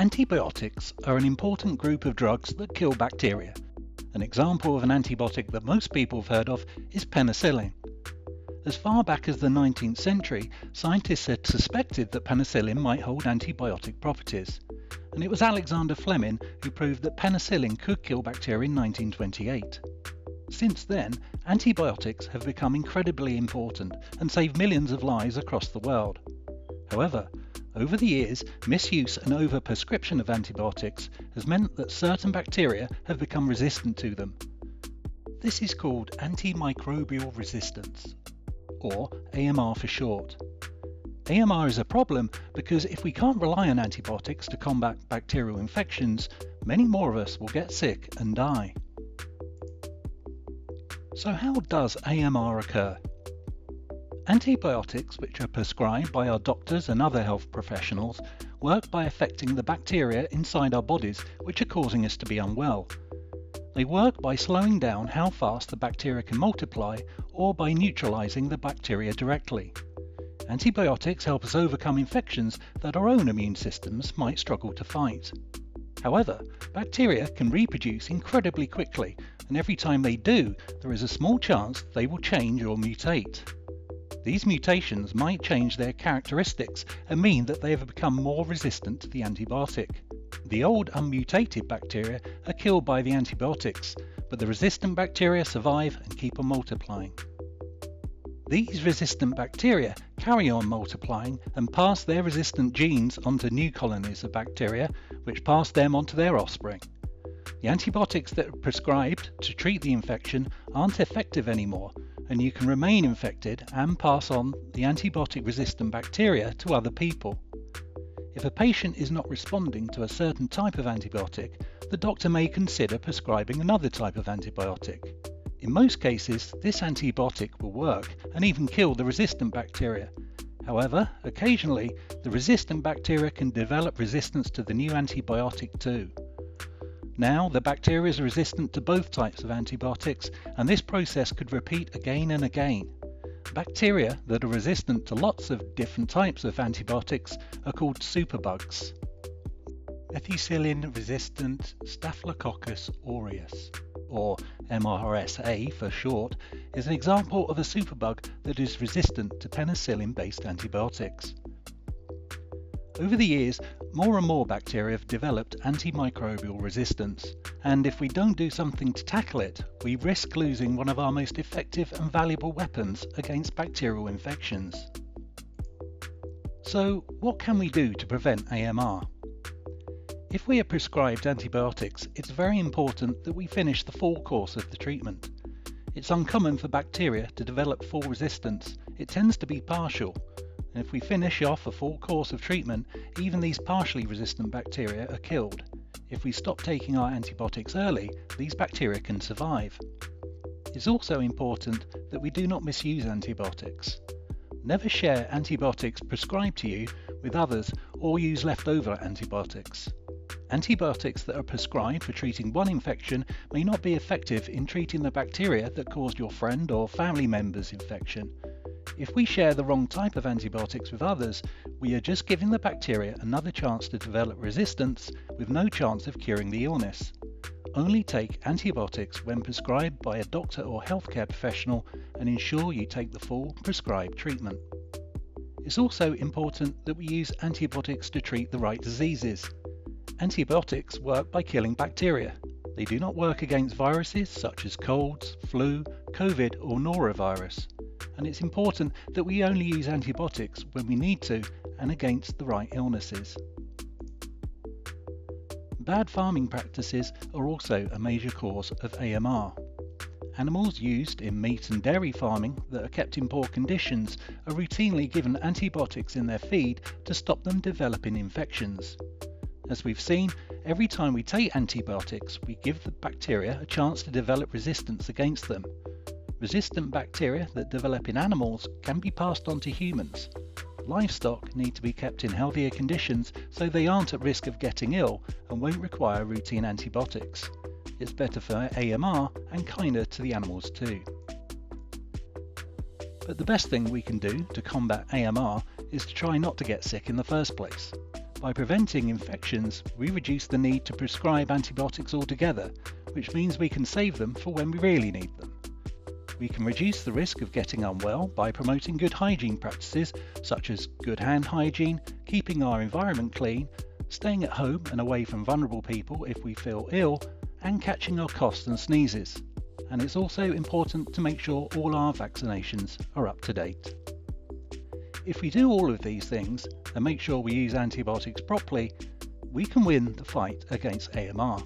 Antibiotics are an important group of drugs that kill bacteria. An example of an antibiotic that most people have heard of is penicillin. As far back as the 19th century, scientists had suspected that penicillin might hold antibiotic properties, and it was Alexander Fleming who proved that penicillin could kill bacteria in 1928. Since then, antibiotics have become incredibly important and saved millions of lives across the world. However, over the years, misuse and overprescription of antibiotics has meant that certain bacteria have become resistant to them. This is called antimicrobial resistance, or AMR for short. AMR is a problem because if we can't rely on antibiotics to combat bacterial infections, many more of us will get sick and die. So how does AMR occur? Antibiotics, which are prescribed by our doctors and other health professionals, work by affecting the bacteria inside our bodies which are causing us to be unwell. They work by slowing down how fast the bacteria can multiply or by neutralizing the bacteria directly. Antibiotics help us overcome infections that our own immune systems might struggle to fight. However, bacteria can reproduce incredibly quickly, and every time they do, there is a small chance they will change or mutate. These mutations might change their characteristics and mean that they have become more resistant to the antibiotic. The old unmutated bacteria are killed by the antibiotics, but the resistant bacteria survive and keep on multiplying. These resistant bacteria carry on multiplying and pass their resistant genes onto new colonies of bacteria, which pass them onto their offspring. The antibiotics that are prescribed to treat the infection aren't effective anymore, and you can remain infected and pass on the antibiotic-resistant bacteria to other people. If a patient is not responding to a certain type of antibiotic, the doctor may consider prescribing another type of antibiotic. In most cases, this antibiotic will work and even kill the resistant bacteria. However, occasionally, the resistant bacteria can develop resistance to the new antibiotic too. Now, the bacteria is resistant to both types of antibiotics, and this process could repeat again and again. Bacteria that are resistant to lots of different types of antibiotics are called superbugs. Methicillin-resistant Staphylococcus aureus, or MRSA for short, is an example of a superbug that is resistant to penicillin-based antibiotics. Over the years, more and more bacteria have developed antimicrobial resistance, and if we don't do something to tackle it, we risk losing one of our most effective and valuable weapons against bacterial infections. So, what can we do to prevent AMR? If we are prescribed antibiotics, it's very important that we finish the full course of the treatment. It's uncommon for bacteria to develop full resistance. It tends to be partial. And if we finish off a full course of treatment, even these partially resistant bacteria are killed. If we stop taking our antibiotics early, these bacteria can survive. It's also important that we do not misuse antibiotics. Never share antibiotics prescribed to you with others or use leftover antibiotics. Antibiotics that are prescribed for treating one infection may not be effective in treating the bacteria that caused your friend or family member's infection. If we share the wrong type of antibiotics with others, we are just giving the bacteria another chance to develop resistance with no chance of curing the illness. Only take antibiotics when prescribed by a doctor or healthcare professional and ensure you take the full prescribed treatment. It's also important that we use antibiotics to treat the right diseases. Antibiotics work by killing bacteria. They do not work against viruses such as colds, flu, COVID or norovirus. And it's important that we only use antibiotics when we need to and against the right illnesses. Bad farming practices are also a major cause of AMR. Animals used in meat and dairy farming that are kept in poor conditions are routinely given antibiotics in their feed to stop them developing infections. As we've seen, every time we take antibiotics, we give the bacteria a chance to develop resistance against them. Resistant bacteria that develop in animals can be passed on to humans. Livestock need to be kept in healthier conditions so they aren't at risk of getting ill and won't require routine antibiotics. It's better for AMR and kinder to the animals too. But the best thing we can do to combat AMR is to try not to get sick in the first place. By preventing infections, we reduce the need to prescribe antibiotics altogether, which means we can save them for when we really need them. We can reduce the risk of getting unwell by promoting good hygiene practices such as good hand hygiene, keeping our environment clean, staying at home and away from vulnerable people if we feel ill, and catching our coughs and sneezes. And it's also important to make sure all our vaccinations are up to date. If we do all of these things and make sure we use antibiotics properly, we can win the fight against AMR.